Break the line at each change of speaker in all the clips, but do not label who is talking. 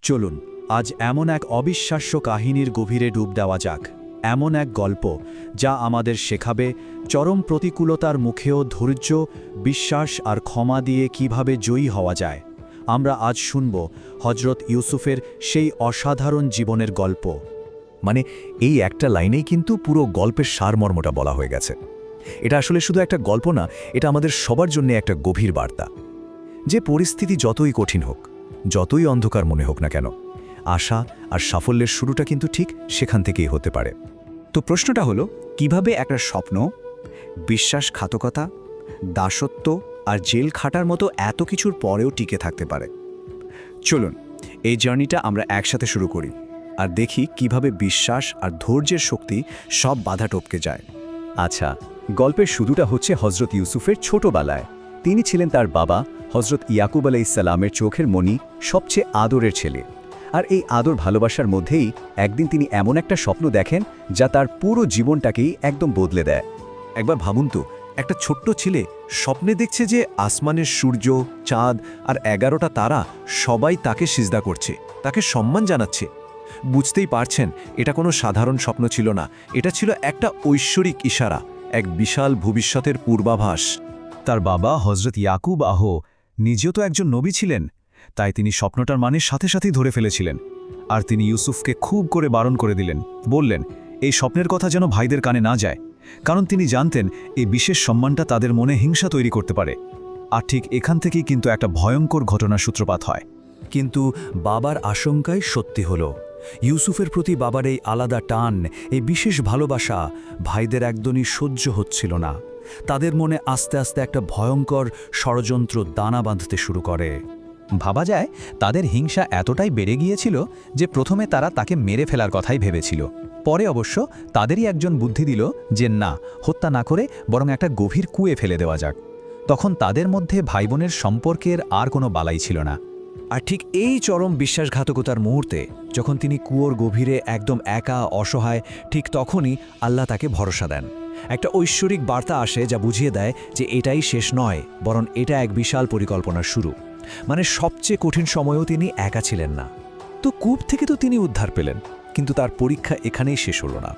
চলুন আজ এমন এক অবিশ্বাস্য কাহিনীর গভীরে ডুব দেওয়া যাক। এমন এক গল্প যা আমাদের শেখাবে চরম প্রতিকূলতার মুখেও ধৈর্য, বিশ্বাস আর ক্ষমা দিয়ে কিভাবে জয়ী হওয়া যায়। আমরা আজ শুনব হজরত ইউসুফের সেই অসাধারণ জীবনের গল্প।
মানে এই একটা লাইনেই কিন্তু পুরো গল্পের সারমর্মটা বলা হয়ে গেছে। এটা আসলে শুধু একটা গল্প না, এটা আমাদের সবার জন্য একটা গভীর বার্তা। যে পরিস্থিতি যতই কঠিন হোক, যতই অন্ধকার মনে হোক না কেন, আশা আর সাফল্যের শুরুটা কিন্তু ঠিক সেখান থেকেই হতে পারে।
তো প্রশ্নটা হলো, কিভাবে একটা স্বপ্ন, বিশ্বাসঘাতকতা, দাসত্ব আর জেল খাটার মতো এত কিছুর পরেও টিকে থাকতে পারে? চলুন এই জার্নিটা আমরা একসাথে শুরু করি আর দেখি কিভাবে বিশ্বাস আর ধৈর্যের শক্তি সব বাধা টপকে যায়।
আচ্ছা, গল্পের শুরুটা হচ্ছে হজরত ইউসুফের ছোটবেলায়। তিনি ছিলেন তার বাবা হজরত ইয়াকুব আলাইহিসসালামের চোখের মণি, সবচেয়ে আদরের ছেলে। আর এই আদর ভালোবাসার মধ্যেই একদিন তিনি এমন একটা স্বপ্ন দেখেন যা তার পুরো জীবনটাকেই একদম বদলে দেয়।
একবার ভাবুন তো, একটা ছোট্ট ছেলে স্বপ্নে দেখছে যে আসমানের সূর্য, চাঁদ আর 11টা তারা সবাই তাকে সিজদা করছে, তাকে সম্মান জানাচ্ছে। বুঝতেই পারছেন, এটা কোনো সাধারণ স্বপ্ন ছিল না, এটা ছিল একটা ঐশ্বরিক ইশারা, এক বিশাল ভবিষ্যতের পূর্বাভাস।
তার বাবা হজরত ইয়াকুব নিজেও তো একজন নবী ছিলেন, তাই তিনি স্বপ্নটার মানে সাথে সাথেই ধরে ফেলেছিলেন। আর তিনি ইউসুফকে খুব করে বারণ করে দিলেন, বললেন এই স্বপ্নের কথা যেন ভাইদের কানে না যায়, কারণ তিনি জানতেন এই বিশেষ সম্মানটা তাদের মনে হিংসা তৈরি করতে পারে। আর ঠিক এখান থেকেই কিন্তু একটা ভয়ঙ্কর ঘটনার সূত্রপাত হয়।
কিন্তু বাবার আশঙ্কাই সত্যি হল। ইউসুফের প্রতি বাবার এই আলাদা টান, এই বিশেষ ভালোবাসা ভাইদের একদমই সহ্য হচ্ছিল না। তাদের মনে আস্তে আস্তে একটা ভয়ঙ্কর ষড়যন্ত্র দানা বাঁধতে শুরু করে।
ভাবা যায় তাদের হিংসা এতটাই বেড়ে গিয়েছিল যে প্রথমে তারা তাকে মেরে ফেলার কথাই ভেবেছিল। পরে অবশ্য তাদেরই একজন বুদ্ধি দিল যে না, হত্যা না করে বরং একটা গভীর কুয়ে ফেলে দেওয়া যাক। তখন তাদের মধ্যে ভাইবোনের সম্পর্কের আর কোনো বালাই ছিল না।
আর ঠিক এই চরম বিশ্বাসঘাতকতার মুহূর্তে যখন তিনি কুয়োর গভীরে একদম একা, অসহায়, ঠিক তখনই আল্লাহ তাকে ভরসা দেন। একটা ঐশ্বরিক বার্তা আসে যা বুঝিয়ে দেয় যে এটাই শেষ নয়, বরং এটা এক বিশাল পরিকল্পনার শুরু। মানে সবচেয়ে কঠিন সময়েও তিনি একা ছিলেন না। তো কূপ থেকে তো তিনি উদ্ধার পেলেন, কিন্তু তার পরীক্ষা এখানেই শেষ হলো না।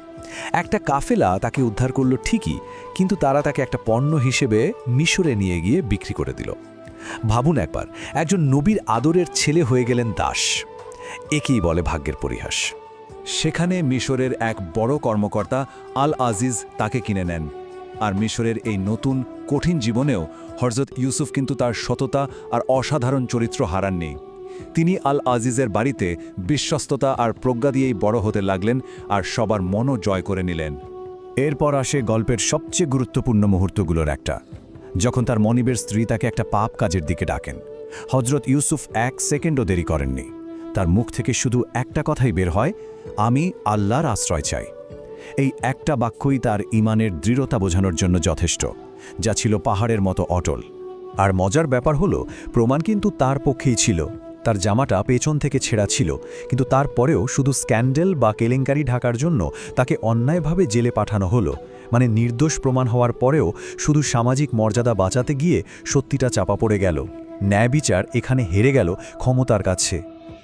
একটা কাফেলা তাকে উদ্ধার করল ঠিকই, কিন্তু তারা তাকে একটা পণ্য হিসেবে মিশরে নিয়ে গিয়ে বিক্রি করে দিল। ভাবুন একবার, একজন নবীর আদরের ছেলে হয়ে গেলেন দাস। একেই বলে ভাগ্যের পরিহাস।
সেখানে মিশরের এক বড় কর্মকর্তা আল আজিজ তাকে কিনে নেন। আর মিশরের এই নতুন কঠিন জীবনেও হজরত ইউসুফ কিন্তু তার সততা আর অসাধারণ চরিত্র হারাননি। তিনি আল আজিজের বাড়িতে বিশ্বস্ততা আর প্রজ্ঞা দিয়েই বড় হতে লাগলেন আর সবার মনও জয় করে নিলেন।
এরপর আসে গল্পের সবচেয়ে গুরুত্বপূর্ণ মুহূর্তগুলোর একটা, যখন তার মনিবের স্ত্রী তাকে একটা পাপ কাজের দিকে ডাকেন। হজরত ইউসুফ 1 সেকেন্ডও দেরি করেননি। তার মুখ থেকে শুধু একটা কথাই বের হয়, আমি আল্লাহর আশ্রয় চাই। এই একটা বাক্যই তার ঈমানের দৃঢ়তা বোঝানোর জন্য যথেষ্ট, যা ছিল পাহাড়ের মতো অটল। আর মজার ব্যাপার হলো, প্রমাণ কিন্তু তার পক্ষেই ছিল। তার জামাটা পেছন থেকে ছেঁড়া ছিল, কিন্তু তারপরেও শুধু স্ক্যান্ডেল বা কেলেঙ্কারি ঢাকার জন্য তাকে অন্যায়ভাবে জেলে পাঠানো হলো। মানে নির্দোষ প্রমাণ হওয়ার পরেও শুধু সামাজিক মর্যাদা বাঁচাতে গিয়ে সত্যিটা চাপা পড়ে গেল। ন্যায় বিচার এখানে হেরে গেল ক্ষমতার কাছে।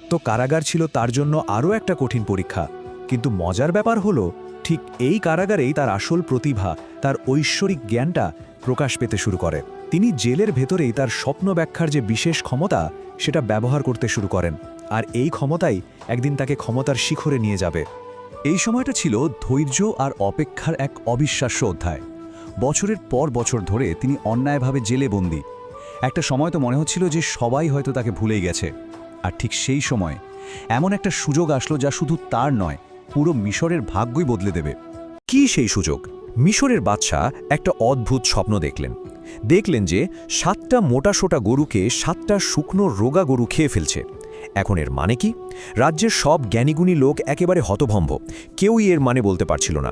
তো কারাগার ছিল তার জন্য আরও একটা কঠিন পরীক্ষা। কিন্তু মজার ব্যাপার হলো, ঠিক এই কারাগারেই তার আসল প্রতিভা, তার ঐশ্বরিক জ্ঞানটা প্রকাশ পেতে শুরু করে। তিনি জেলের ভেতরেই তার স্বপ্ন ব্যাখ্যার যে বিশেষ ক্ষমতা, সেটা ব্যবহার করতে শুরু করেন। আর এই ক্ষমতাই একদিন তাকে ক্ষমতার শিখরে নিয়ে যাবে। এই সময়টা ছিল ধৈর্য আর অপেক্ষার এক অবিশ্বাস্য অধ্যায়। বছরের পর বছর ধরে তিনি অন্যায়ভাবে জেলে বন্দী। একটা সময় তো মনে হচ্ছিল যে সবাই হয়তো তাকে ভুলেই গেছে। আর ঠিক সেই সময় এমন একটা সুযোগ আসলো যা শুধু তার নয়, পুরো মিশরের ভাগ্যই বদলে দেবে।
কি সেই সুযোগ? মিশরের বাদশা একটা অদ্ভুত স্বপ্ন দেখলেন যে 7টা মোটাসোটা গরুকে 7টা শুকনো রোগা গরু খেয়ে ফেলছে। এখন এর মানে কি? রাজ্যের সব জ্ঞানীগুণী লোক একেবারে হতভম্ব, কেউই এর মানে বলতে পারছিল না।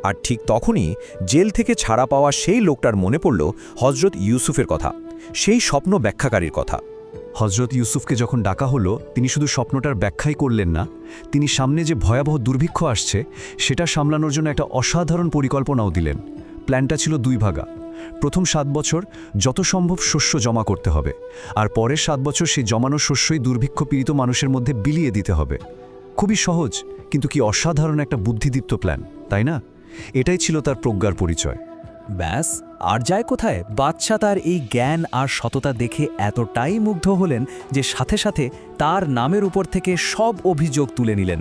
আর ঠিক তখনই জেল থেকে ছাড়া পাওয়া সেই লোকটার মনে পড়ল হজরত ইউসুফের কথা, সেই স্বপ্ন ব্যাখ্যাকারীর কথা।
হজরত ইউসুফকে যখন ডাকা হলো, তিনি শুধু স্বপ্নটার ব্যাখ্যাই করলেন না, তিনি সামনে যে ভয়াবহ দুর্ভিক্ষ আসছে সেটা সামলানোর জন্য একটা অসাধারণ পরিকল্পনাও দিলেন। প্ল্যানটা ছিল 2 ভাগা।
প্রথম 7 বছর যত সম্ভব শস্য জমা করতে হবে, আর পরের 7 বছর সেই জমানো শস্যই দুর্ভিক্ষ পীড়িত মানুষের মধ্যে বিলিয়ে দিতে হবে। খুবই সহজ, কিন্তু কি অসাধারণ একটা বুদ্ধিদীপ্ত প্ল্যান, তাই না? এটাই ছিল তার প্রজ্ঞার পরিচয়।
ব্যাস, আর যায় কোথায়? বাদশা তার এই জ্ঞান আর সততা দেখে এতটাই মুগ্ধ হলেন যে সাথে সাথে তার নামের উপর থেকে সব অভিযোগ তুলে নিলেন।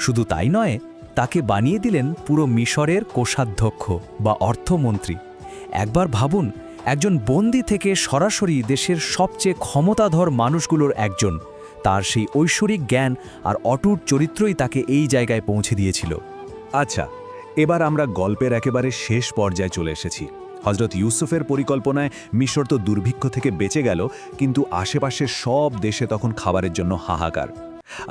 শুধু তাই নয়, তাকে বানিয়ে দিলেন পুরো মিশরের কোষাধ্যক্ষ বা অর্থমন্ত্রী। একবার ভাবুন, একজন বন্দী থেকে সরাসরি দেশের সবচেয়ে ক্ষমতাধর মানুষগুলোর একজন, তার সেই ঐশ্বরিক জ্ঞান আর অটুট চরিত্রই তাকে এই জায়গায় পৌঁছে দিয়েছিল।
আচ্ছা, এবার আমরা গল্পের একেবারে শেষ পর্যায়ে চলে এসেছি। হযরত ইউসুফের পরিকল্পনায় মিশর তো দুর্ভিক্ষ থেকে বেঁচে গেল, কিন্তু আশেপাশের সব দেশে তখন খাবারের জন্য হাহাকার।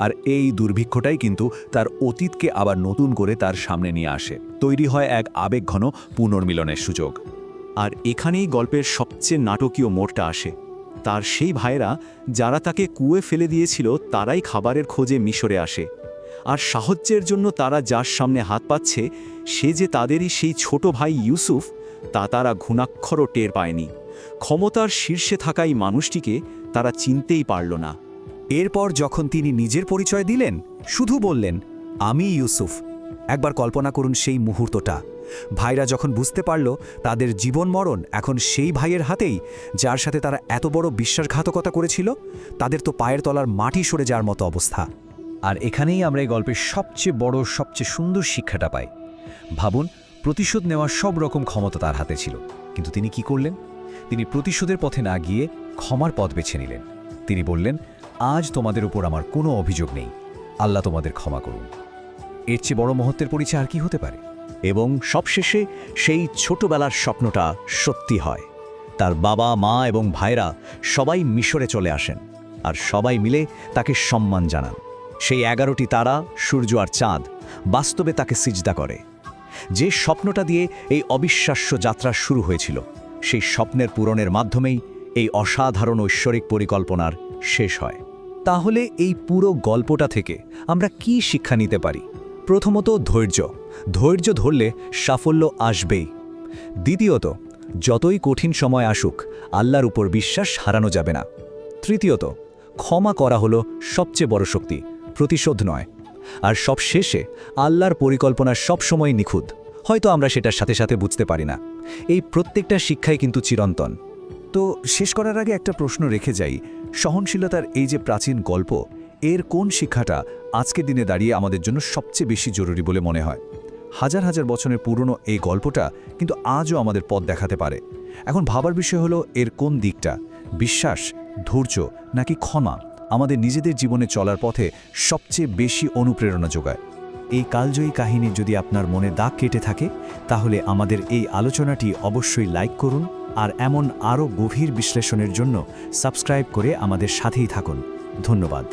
আর এই দুর্ভিক্ষটাই কিন্তু তার অতীতকে আবার নতুন করে তার সামনে নিয়ে আসে। তৈরি হয় এক আবেগঘন পুনর্মিলনের সুযোগ। আর এখানেই গল্পের সবচেয়ে নাটকীয় মোড়টা আসে। তার সেই ভাইরা যারা তাকে কুয়ে ফেলে দিয়েছিল, তারাই খাবারের খোঁজে মিশরে আসে। আর সাহায্যের জন্য তারা যার সামনে হাত পাচ্ছে, সে যে তাদেরই সেই ছোট ভাই ইউসুফ, তা তারা ঘুণাক্ষরও টের পায়নি। ক্ষমতার শীর্ষে থাকা এই মানুষটিকে তারা চিনতেই পারল না।
এরপর যখন তিনি নিজের পরিচয় দিলেন, শুধু বললেন, আমি ইউসুফ। একবার কল্পনা করুন সেই মুহূর্তটা। ভাইরা যখন বুঝতে পারল তাদের জীবন মরণ এখন সেই ভাইয়ের হাতেই, যার সাথে তারা এত বড় বিশ্বাসঘাতকতা করেছিল, তাদের তো পায়ের তলার মাটি সরে যাওয়ার মতো অবস্থা।
আর এখানেই আমরা এই গল্পের সবচেয়ে বড়, সবচেয়ে সুন্দর শিক্ষাটা পাই। ভাবুন, প্রতিশোধ নেওয়ার সব রকম ক্ষমতা তার হাতে ছিল, কিন্তু তিনি কি করলেন? তিনি প্রতিশোধের পথে না গিয়ে ক্ষমার পথ বেছে নিলেন। তিনি বললেন, আজ তোমাদের উপর আমার কোনো অভিযোগ নেই, আল্লাহ তোমাদের ক্ষমা করুন। এর চেয়ে বড় মহত্বের পরিচয় আর কি হতে পারে?
এবং সবশেষে সেই ছোটবেলার স্বপ্নটা সত্যি হয়। তার বাবা, মা এবং ভাইরা সবাই মিশরে চলে আসেন, আর সবাই মিলে তাকে সম্মান জানান। সেই 11টি তারা, সূর্য আর চাঁদ বাস্তবে তাকে সিজদা করে। যে স্বপ্নটা দিয়ে এই অবিশ্বাস্য যাত্রা শুরু হয়েছিল, সেই স্বপ্নের পূরণের মাধ্যমেই এই অসাধারণ ঐশ্বরিক পরিকল্পনার শেষ হয়।
তাহলে এই পুরো গল্পটা থেকে আমরা কি শিক্ষা নিতে পারি? প্রথমত, ধৈর্য ধরলে সাফল্য আসবেই। দ্বিতীয়ত, যতই কঠিন সময় আসুক, আল্লাহর উপর বিশ্বাস হারানো যাবে না। তৃতীয়ত, ক্ষমা করা হলো সবচেয়ে বড় শক্তি, প্রতিশোধ নয়। আর সবশেষে, আল্লাহর পরিকল্পনা সবসময় নিখুঁত, হয়তো আমরা সেটার সাথে সাথে বুঝতে পারি না। এই প্রত্যেকটা শিক্ষাই কিন্তু চিরন্তন।
তো শেষ করার আগে একটা প্রশ্ন রেখে যাই, সহনশীলতার এই যে প্রাচীন গল্প, এর কোন শিক্ষাটা আজকের দিনে দাঁড়িয়ে আমাদের জন্য সবচেয়ে বেশি জরুরি বলে মনে হয়? হাজার হাজার বছরের পুরনো এই গল্পটা কিন্তু আজও আমাদের পথ দেখাতে পারে। এখন ভাবার বিষয় হলো, এর কোন দিকটা, বিশ্বাস, ধৈর্য নাকি ক্ষমা, আমাদের নিজেদের জীবনে চলার পথে সবচেয়ে বেশি অনুপ্রেরণা যোগায়? এই কালজয়ী কাহিনী যদি আপনার মনে দাগ কেটে থাকে, তাহলে আমাদের এই আলোচনাটি অবশ্যই লাইক করুন, আর এমন আরও গভীর বিশ্লেষণের জন্য সাবস্ক্রাইব করে আমাদের সাথেই থাকুন। ধন্যবাদ।